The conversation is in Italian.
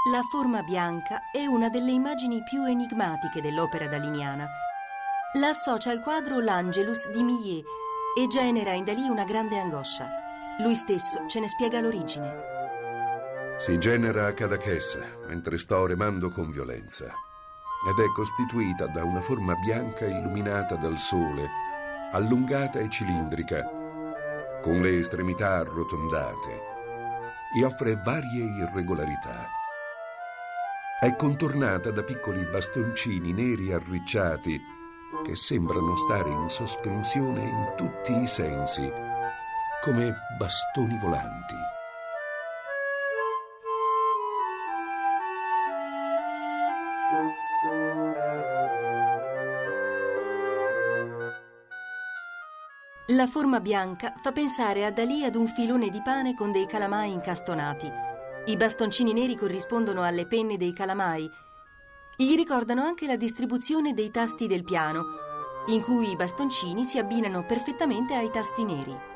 La forma bianca è una delle immagini più enigmatiche dell'opera daliniana. La associa al quadro l'Angelus di Millet e genera in Dalì una grande angoscia. Lui stesso ce ne spiega l'origine. Si genera a Cadaqués mentre sto remando con violenza ed è costituita da una forma bianca illuminata dal sole, allungata e cilindrica, con le estremità arrotondate, e offre varie irregolarità. È contornata da piccoli bastoncini neri arricciati che sembrano stare in sospensione in tutti i sensi, come bastoni volanti. La forma bianca fa pensare a Dalì ad un filone di pane con dei calamai incastonati. I bastoncini neri corrispondono alle penne dei calamai. Gli ricordano anche la distribuzione dei tasti del piano, in cui i bastoncini si abbinano perfettamente ai tasti neri.